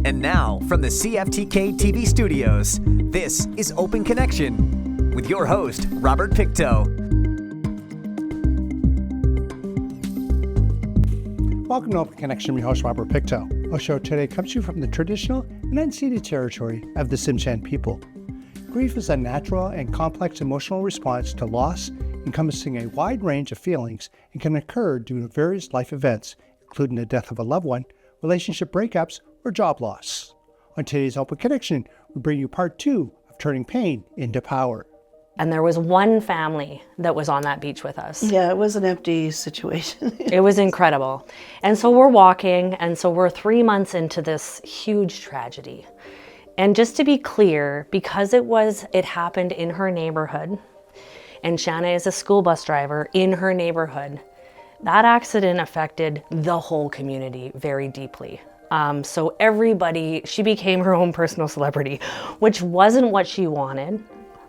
And now, from the CFTK-TV studios, this is Open Connection with your host, Robert Pictou. Welcome to Open Connection. I'm your host, Robert Pictou. Our show today comes to you from the traditional and unceded territory of the Tsimshian people. Grief is a natural and complex emotional response to loss, encompassing a wide range of feelings, and can occur due to various life events, including the death of a loved one, relationship breakups, or job loss. On today's Open Connection, we bring you part 2 of Turning Pain into Power. And there was one family that was on that beach with us. Yeah, it was an empty situation. It was incredible. And so we're walking, and so we're 3 months into this huge tragedy. And just to be clear, because it happened in her neighborhood, and Shanna is a school bus driver in her neighborhood, that accident affected the whole community very deeply. So everybody, she became her own personal celebrity, which wasn't what she wanted.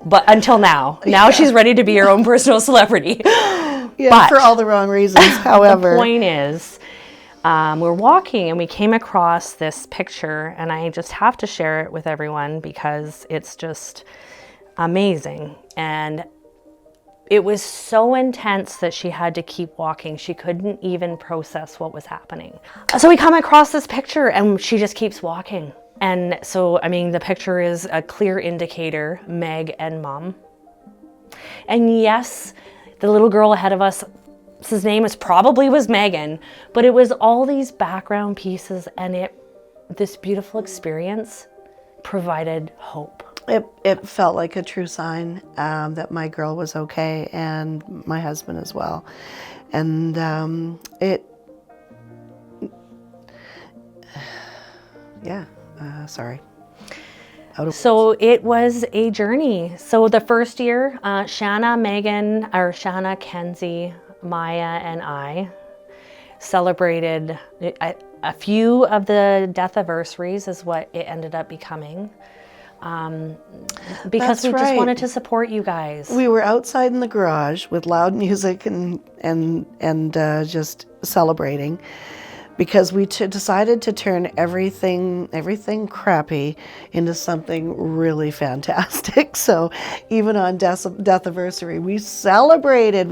But until now she's ready to be her own personal celebrity. Yeah, but for all the wrong reasons, however. The point is, we're walking and we came across this picture, and I just have to share it with everyone because it's just amazing. And it was so intense that she had to keep walking. She couldn't even process what was happening. So we come across this picture and she just keeps walking. And so, I mean, the picture is a clear indicator, Meg and Mom. And yes, the little girl ahead of us, his name was Megan, but it was all these background pieces, and this beautiful experience provided hope. It felt like a true sign that my girl was okay, and my husband as well. And sorry. So it was a journey. So the first year, Shanna, Kenzie, Maya, and I celebrated a few of the death anniversaries is what it ended up becoming. Because we just wanted to support you guys. We were outside in the garage with loud music and just celebrating, because we decided to turn everything crappy into something really fantastic. So even on death anniversary, we celebrated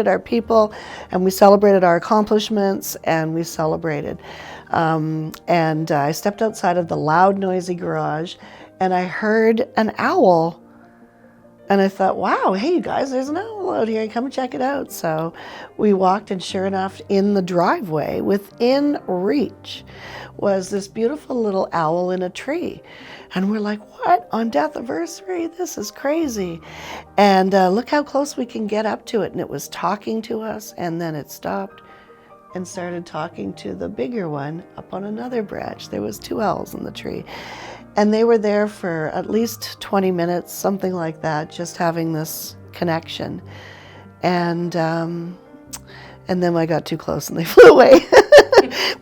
our people, and we celebrated our accomplishments, and we celebrated. And I stepped outside of the loud, noisy garage, and I heard an owl. And I thought, wow, hey, you guys, there's an owl out here. Come and check it out. So we walked, and sure enough, in the driveway, within reach, was this beautiful little owl in a tree. And we're like, what? On death anniversary? This is crazy. And look how close we can get up to it. And it was talking to us, and then it stopped and started talking to the bigger one up on another branch. There was 2 owls in the tree. And they were there for at least 20 minutes, something like that, just having this connection. And then I got too close and they flew away.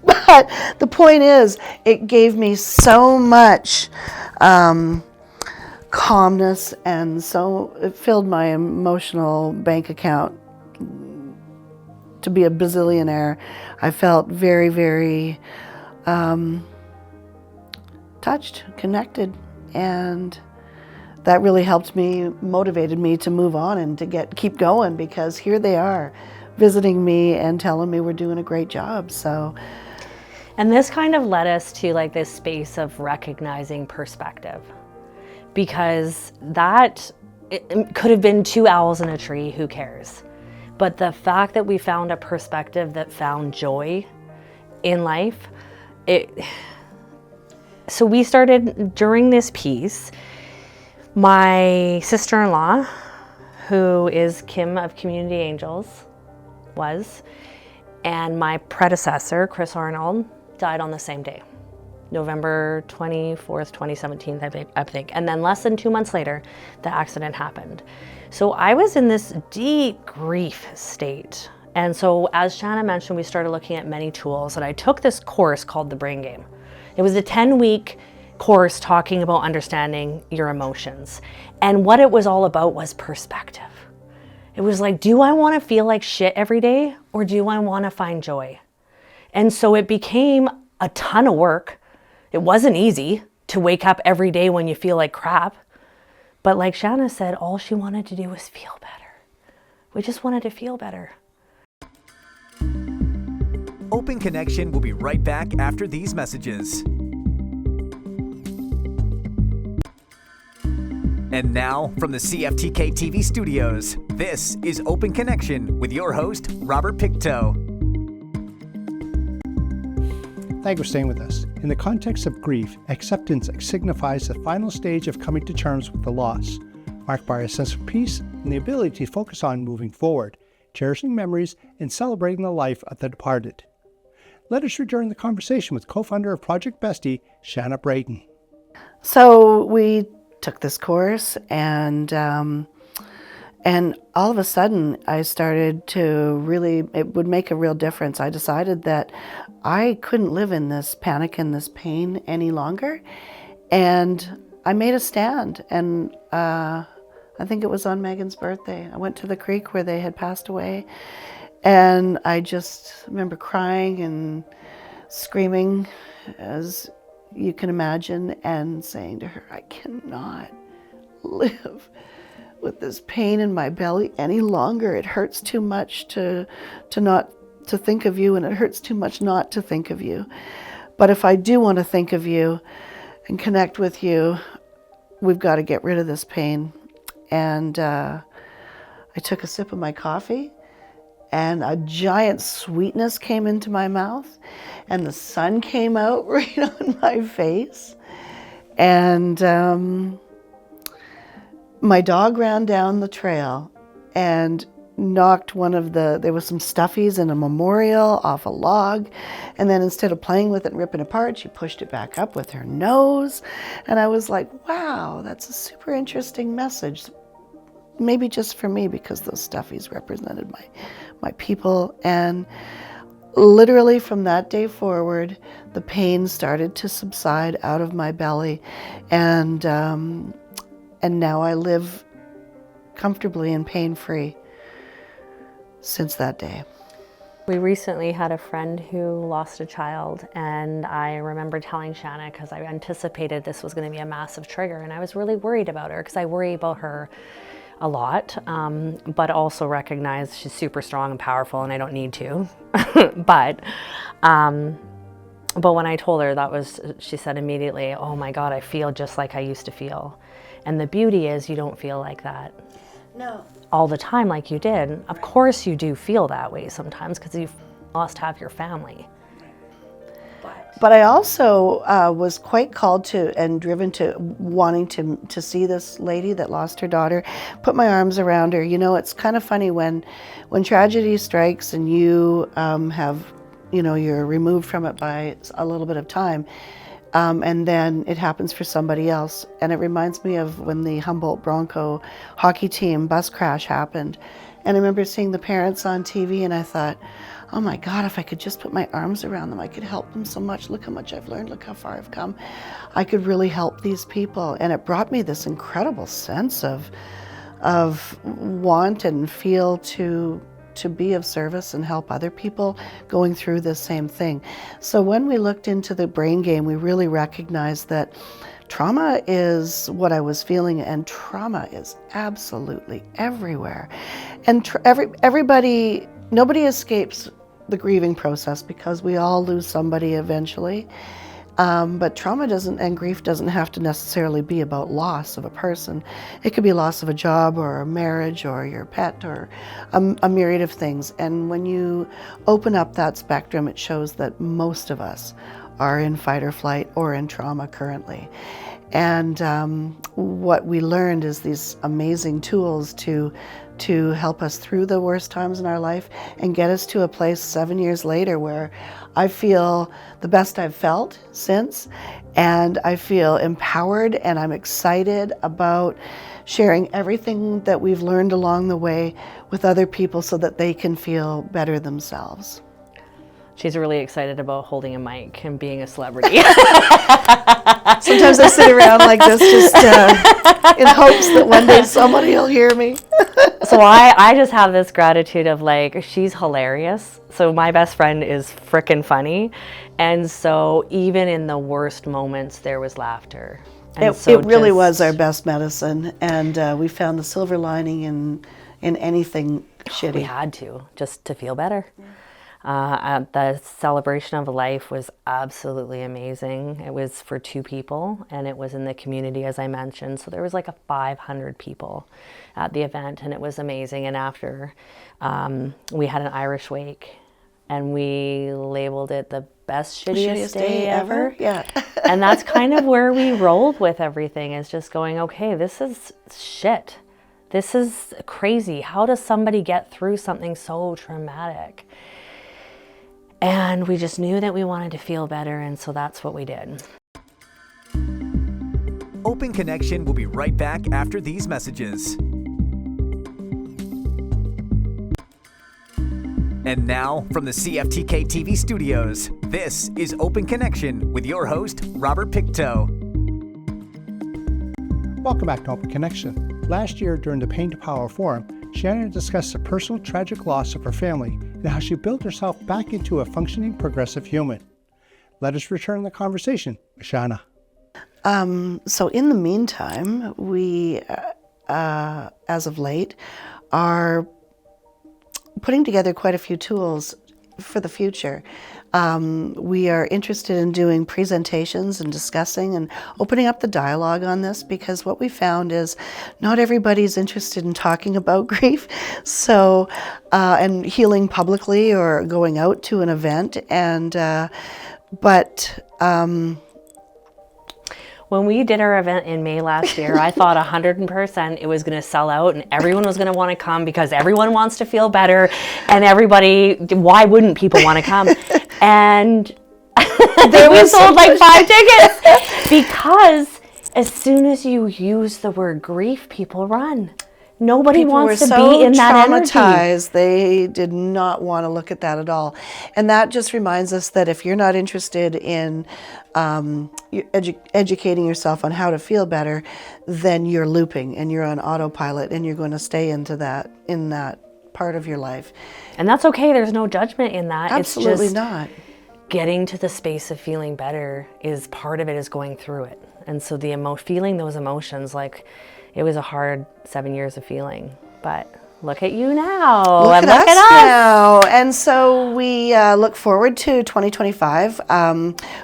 But the point is, it gave me so much calmness, and so it filled my emotional bank account to be a bazillionaire. I felt very, very touched, connected, and that really helped me, motivated me to move on and to keep going, because here they are visiting me and telling me we're doing a great job. So, and this kind of led us to like this space of recognizing perspective, because it could have been 2 owls in a tree, who cares? But the fact that we found a perspective that found joy in life, so we started, during this piece, my sister-in-law, who is Kim of Community Angels, and my predecessor, Chris Arnold, died on the same day, November 24th, 2017, I think. And then less than 2 months later, the accident happened. So I was in this deep grief state. And so as Shanna mentioned, we started looking at many tools, and I took this course called The Brain Game. It was a 10-week course talking about understanding your emotions. And what it was all about was perspective. It was like, do I want to feel like shit every day, or do I want to find joy? And so it became a ton of work It wasn't easy to wake up every day when you feel like crap. But like Shanna said, all she wanted to do was feel better. We just wanted to feel better. Open Connection will be right back after these messages. And now, from the CFTK-TV studios, this is Open Connection with your host, Robert Pictou. Thank you for staying with us. In the context of grief, acceptance signifies the final stage of coming to terms with the loss, marked by a sense of peace and the ability to focus on moving forward, cherishing memories, and celebrating the life of the departed. Let us rejoin the conversation with co-founder of Project Bestie, Shanna Braden. So we took this course, and all of a sudden I started to really, it would make a real difference. I decided that I couldn't live in this panic and this pain any longer, and I made a stand. And I think it was on Megan's birthday. I went to the creek where they had passed away, and I just remember crying and screaming, as you can imagine, and saying to her, I cannot live with this pain in my belly any longer. It hurts too much to think of you, and it hurts too much not to think of you. But if I do want to think of you and connect with you, we've got to get rid of this pain. And I took a sip of my coffee, and a giant sweetness came into my mouth, and the sun came out right on my face. And my dog ran down the trail and knocked there was some stuffies in a memorial off a log, and then instead of playing with it and ripping it apart, she pushed it back up with her nose. And I was like, wow, that's a super interesting message. Maybe just for me, because those stuffies represented my people. And literally from that day forward, the pain started to subside out of my belly, and now I live comfortably and pain-free since that day. We recently had a friend who lost a child, and I remember telling Shanna, because I anticipated this was going to be a massive trigger, and I was really worried about her, because I worry about her a lot, but also recognize she's super strong and powerful, and I don't need to. but when I told her, she said immediately, oh my God, I feel just like I used to feel. And the beauty is, you don't feel like that all the time like you did. Of course you do feel that way sometimes, because you've lost half your family. But I also was quite called to and driven to wanting to see this lady that lost her daughter, put my arms around her. You know, it's kind of funny when tragedy strikes and you you're removed from it by a little bit of time, and then it happens for somebody else. And it reminds me of when the Humboldt Bronco hockey team bus crash happened. And I remember seeing the parents on TV, and I thought, oh my God, if I could just put my arms around them, I could help them so much. Look how much I've learned, look how far I've come. I could really help these people. And it brought me this incredible sense of want and feel to be of service and help other people going through this same thing. So when we looked into the brain game, we really recognized that trauma is what I was feeling, and trauma is absolutely everywhere. And nobody escapes the grieving process, because we all lose somebody eventually. But trauma and grief doesn't have to necessarily be about loss of a person. It could be loss of a job or a marriage or your pet or a myriad of things. And when you open up that spectrum, it shows that most of us are in fight or flight or in trauma currently. And what we learned is these amazing tools to help us through the worst times in our life and get us to a place 7 years later where I feel the best I've felt since, and I feel empowered, and I'm excited about sharing everything that we've learned along the way with other people so that they can feel better themselves. She's really excited about holding a mic and being a celebrity. Sometimes I sit around like this just in hopes that one day somebody will hear me. So I just have this gratitude of like, she's hilarious. So my best friend is frickin' funny. And so even in the worst moments, there was laughter. And It really was our best medicine. And we found the silver lining in anything shitty. We had to, just to feel better. The celebration of life was absolutely amazing. It was for 2 people, and it was in the community, as I mentioned. So there was like 500 people at the event, and it was amazing. And after, we had an Irish wake, and we labeled it the best shittiest day ever. Yeah. And that's kind of where we rolled with everything, is just going, okay, this is shit. This is crazy. How does somebody get through something so traumatic? And we just knew that we wanted to feel better, and so that's what we did. Open Connection will be right back after these messages. And now, from the CFTK-TV studios, this is Open Connection with your host, Robert Pictou. Welcome back to Open Connection. Last year, during the Pain to Power Forum, Shannon discussed the personal tragic loss of her family and how she built herself back into a functioning, progressive human. Let us return the conversation with Shanna. So in the meantime, we, as of late, are putting together quite a few tools for the future. We are interested in doing presentations and discussing and opening up the dialogue on this, because what we found is not everybody's interested in talking about grief, so and healing publicly or going out to an event, and When we did our event in May last year, I thought 100% it was going to sell out and everyone was going to want to come because everyone wants to feel better, and everybody, why wouldn't people want to come? And we sold like 5 tickets because as soon as you use the word grief, people run. Nobody wants to be in that energy. Traumatized, they did not want to look at that at all. And that just reminds us that if you're not interested in educating yourself on how to feel better, then you're looping and you're on autopilot, and you're going to stay in that part of your life. And that's okay. There's no judgment in that. Absolutely it's just not. Getting to the space of feeling better is part of it, is going through it. And so feeling those emotions, like, it was a hard 7 years of feeling, but look at you now. Look at us now. And so we look forward to 2025.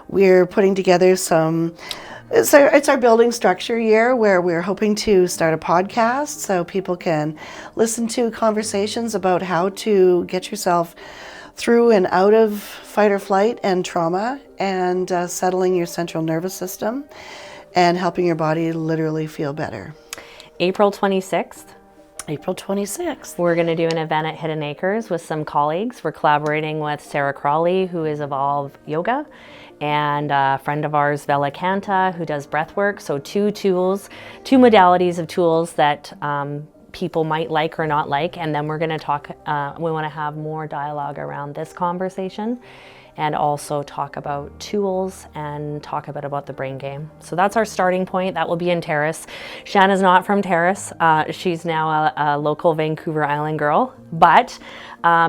We're putting together it's our building structure year, where we're hoping to start a podcast so people can listen to conversations about how to get yourself through and out of fight or flight and trauma, and settling your central nervous system and helping your body literally feel better. April 26th. April 26th. We're going to do an event at Hidden Acres with some colleagues. We're collaborating with Sarah Crawley, who is Evolve Yoga, and a friend of ours, Vela Canta, who does breath work. So 2 modalities of tools that people might like or not like. And then we're going to talk, we want to have more dialogue around this conversation, and also talk about tools and talk about the brain game. So that's our starting point. That will be in Terrace. Shanna's not from Terrace. She's now a local Vancouver Island girl, but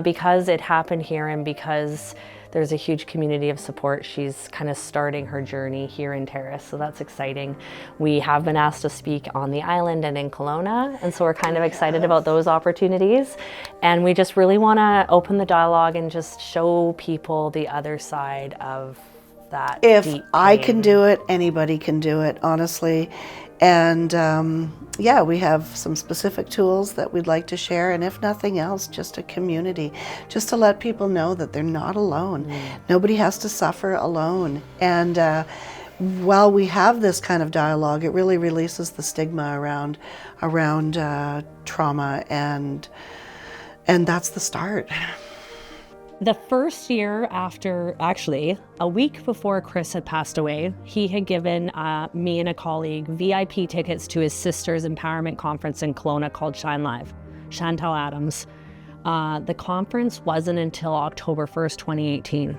because it happened here and because there's a huge community of support, she's kind of starting her journey here in Terrace, so that's exciting. We have been asked to speak on the island and in Kelowna, and so we're kind of excited about those opportunities. And we just really want to open the dialogue and just show people the other side of that. If deep I pain. can do it, anybody can do it, honestly. And yeah, we have some specific tools that we'd like to share, and if nothing else, just a community, just to let people know that they're not alone. Nobody has to suffer alone. And while we have this kind of dialogue, it really releases the stigma around trauma, and that's the start. The first year after, actually, a week before Chris had passed away, he had given me and a colleague VIP tickets to his sister's empowerment conference in Kelowna called Shine Live. Chantal Adams The conference wasn't until October 1st, 2018.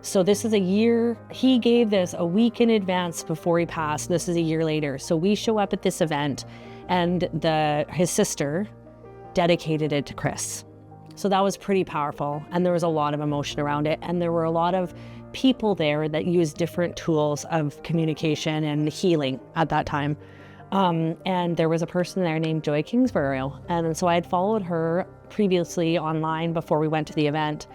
So this is a year, he gave this a week in advance before he passed. This is a year later. So we show up at this event and his sister dedicated it to Chris. So that was pretty powerful. And there was a lot of emotion around it. And there were a lot of people there that used different tools of communication and healing at that time. And there was a person there named Joy Kingsborough. And so I had followed her previously online before we went to the event,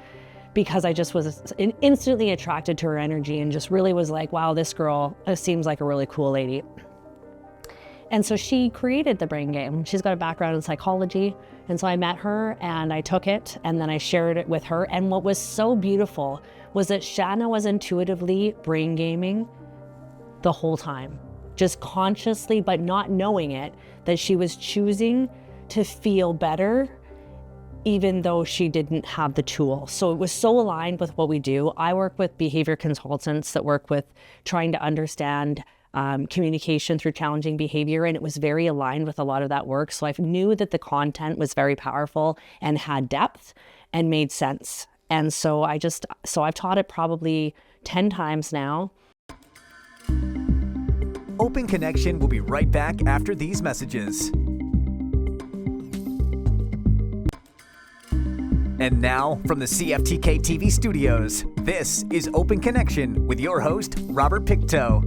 because I just was instantly attracted to her energy and just really was like, wow, this girl seems like a really cool lady. And so she created the brain game. She's got a background in psychology. And so I met her and I took it and then I shared it with her. And what was so beautiful was that Shanna was intuitively brain gaming the whole time, just consciously, but not knowing it, that she was choosing to feel better even though she didn't have the tool. So it was so aligned with what we do. I work with behavior consultants that work with trying to understand communication through challenging behavior, and it was very aligned with a lot of that work. So I knew that the content was very powerful and had depth and made sense. And so I've taught it probably 10 times now. Open Connection will be right back after these messages. And now, from the CFTK-TV studios, this is Open Connection with your host, Robert Pictou.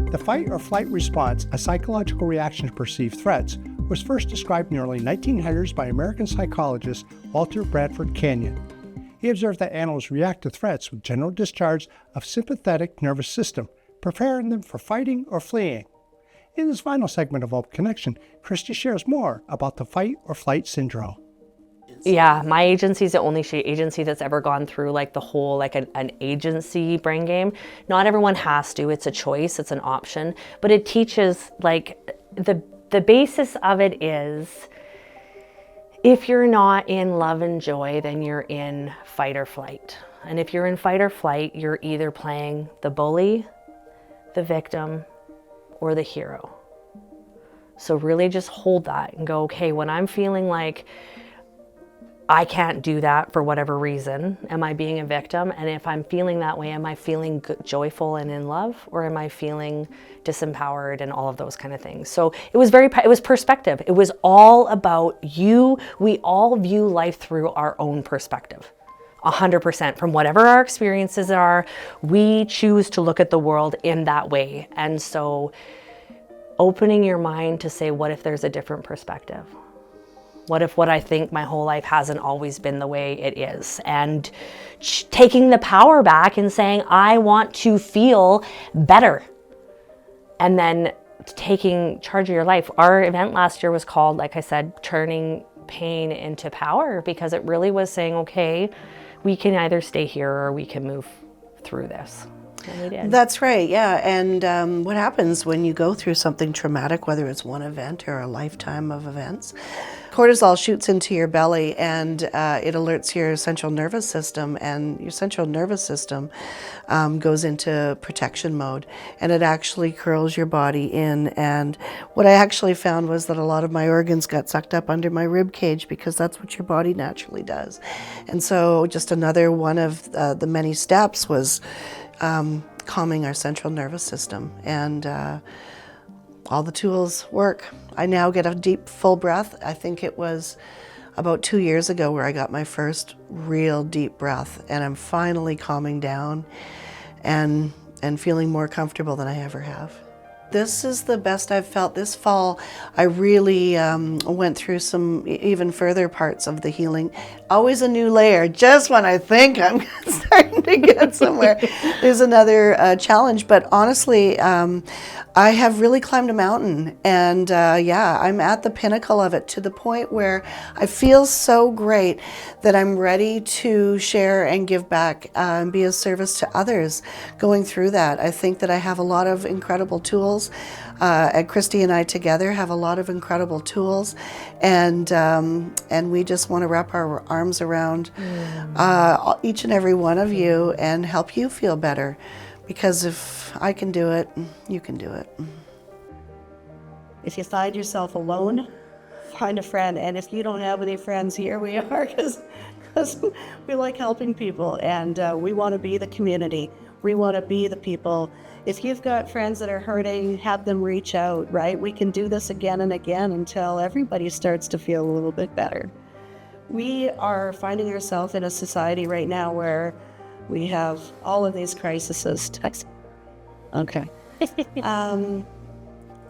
The fight or flight response, a psychological reaction to perceived threats, was first described in the early 1900s by American psychologist Walter Bradford Kenyon. He observed that animals react to threats with general discharge of sympathetic nervous system, preparing them for fighting or fleeing. In this final segment of Open Connection, Christy shares more about the fight or flight syndrome. Yeah, my agency is the only agency that's ever gone through like the whole, like an agency brain game. Not everyone has to, it's a choice, it's an option, but it teaches like the basis of it is, if you're not in love and joy, then you're in fight or flight. And if you're in fight or flight, you're either playing the bully, the victim, or the hero. So really just hold that and go, okay, when I'm feeling like I can't do that for whatever reason, am I being a victim? And if I'm feeling that way, am I feeling joyful and in love, or am I feeling disempowered and all of those kind of things? So it was perspective. It was all about you. We all view life through our own perspective. 100% from whatever our experiences are, we choose to look at the world in that way. And so opening your mind to say, what if there's a different perspective? What if what I think my whole life hasn't always been the way it is? And taking the power back and saying, I want to feel better. And then taking charge of your life. Our event last year was called, like I said, Turning Pain into Power, because it really was saying, okay, we can either stay here or we can move through this. And we did. That's right, yeah. And what happens when you go through something traumatic, whether it's one event or a lifetime of events, cortisol shoots into your belly and it alerts your central nervous system, and your central nervous system goes into protection mode, and it actually curls your body in. And what I actually found was that a lot of my organs got sucked up under my rib cage, because that's what your body naturally does. And so just another one of the many steps was calming our central nervous system, and all the tools work. I now get a deep, full breath. I think it was about 2 years ago where I got my first real deep breath, and I'm finally calming down and feeling more comfortable than I ever have. This is the best I've felt. This fall, I really went through some even further parts of the healing. Always a new layer. Just when I think I'm starting to get somewhere, there's another challenge. But honestly, I have really climbed a mountain, and yeah, I'm at the pinnacle of it, to the point where I feel so great that I'm ready to share and give back and be of service to others going through that. I think that I have a lot of incredible tools. And Christy and I together have a lot of incredible tools, and we just want to wrap our arms around each and every one of you and help you feel better. Because if I can do it, you can do it. If you find yourself alone, find a friend. And if you don't have any friends, here we are, because we like helping people, and we want to be the community. We want to be the people. If you've got friends that are hurting, have them reach out, right? We can do this again and again until everybody starts to feel a little bit better. We are finding ourselves in a society right now where we have all of these crises. Okay.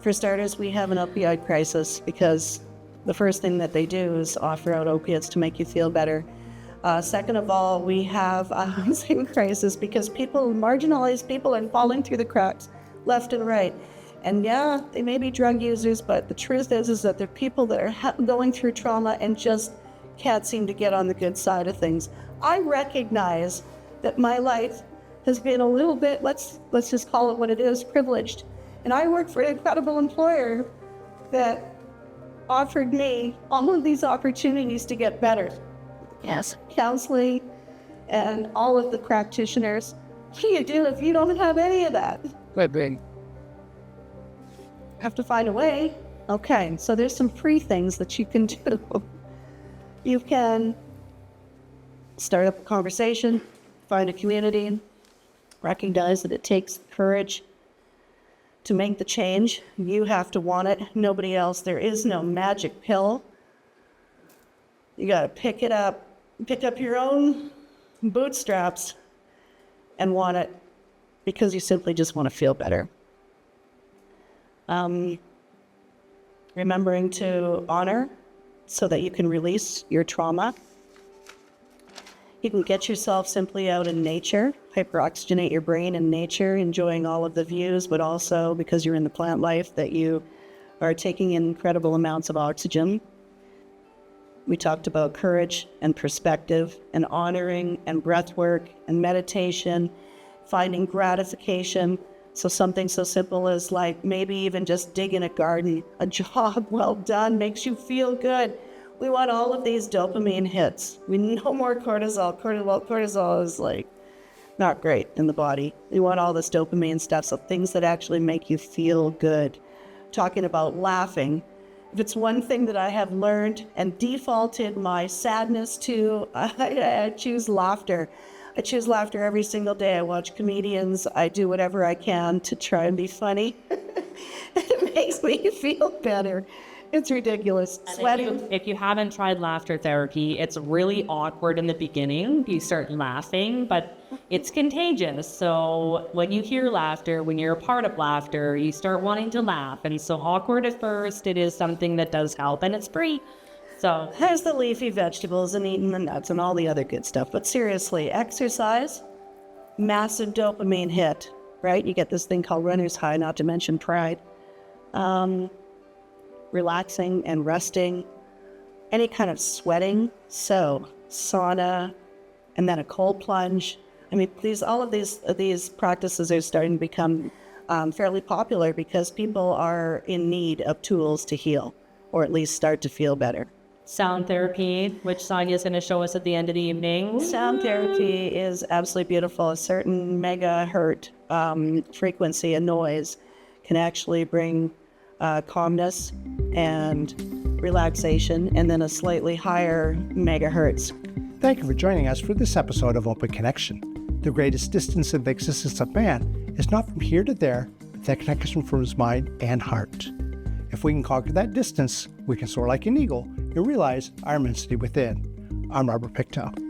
For starters, we have an opioid crisis because the first thing that they do is offer out opiates to make you feel better. Second of all, we have a housing crisis because marginalized people are falling through the cracks left and right. And yeah, they may be drug users, but the truth is that they're people that are going through trauma and just can't seem to get on the good side of things. I recognize that my life has been a little bit, let's just call it what it is, privileged. And I work for an incredible employer that offered me all of these opportunities to get better. Yes, counseling and all of the practitioners. What do you do if you don't have any of that? Have to find a way. Okay, so there's some free things that you can do. You can start up a conversation, find a community, recognize that it takes courage to make the change. You have to want it, nobody else. There is no magic pill. You gotta pick up your own bootstraps and want it because you simply just want to feel better. Remembering to honor so that you can release your trauma. You can get yourself simply out in nature, hyperoxygenate your brain in nature, enjoying all of the views, but also because you're in the plant life that you are taking in incredible amounts of oxygen. We talked about courage and perspective and honoring and breath work and meditation, finding gratification. So something so simple as like maybe even just digging a garden, a job well done makes you feel good. We want all of these dopamine hits. We no more cortisol. Cortisol is like not great in the body. We want all this dopamine stuff, so things that actually make you feel good. Talking about laughing. If it's one thing that I have learned and defaulted my sadness to, I choose laughter. I choose laughter every single day. I watch comedians. I do whatever I can to try and be funny. It makes me feel better. It's ridiculous. Sweating. If you haven't tried laughter therapy, it's really awkward in the beginning. You start laughing, but it's contagious. So when you hear laughter, when you're a part of laughter, you start wanting to laugh. And so awkward at first, it is something that does help, and it's free. So there's the leafy vegetables and eating the nuts and all the other good stuff. But seriously, exercise, massive dopamine hit, right? You get this thing called runner's high, not to mention pride. Relaxing and resting, any kind of sweating, so sauna, and then a cold plunge. I mean, all of these practices are starting to become fairly popular because people are in need of tools to heal, or at least start to feel better. sound therapy, which Sonia's going to show us at the end of the evening. Sound therapy is absolutely beautiful. A certain megahertz frequency and noise can actually bring calmness and relaxation, and then a slightly higher megahertz. Thank you for joining us for this episode of Open Connection. The greatest distance in the existence of man is not from here to there, but that connection from his mind and heart. If we can conquer that distance, we can soar like an eagle and realize our immensity within. I'm Robert Pictou.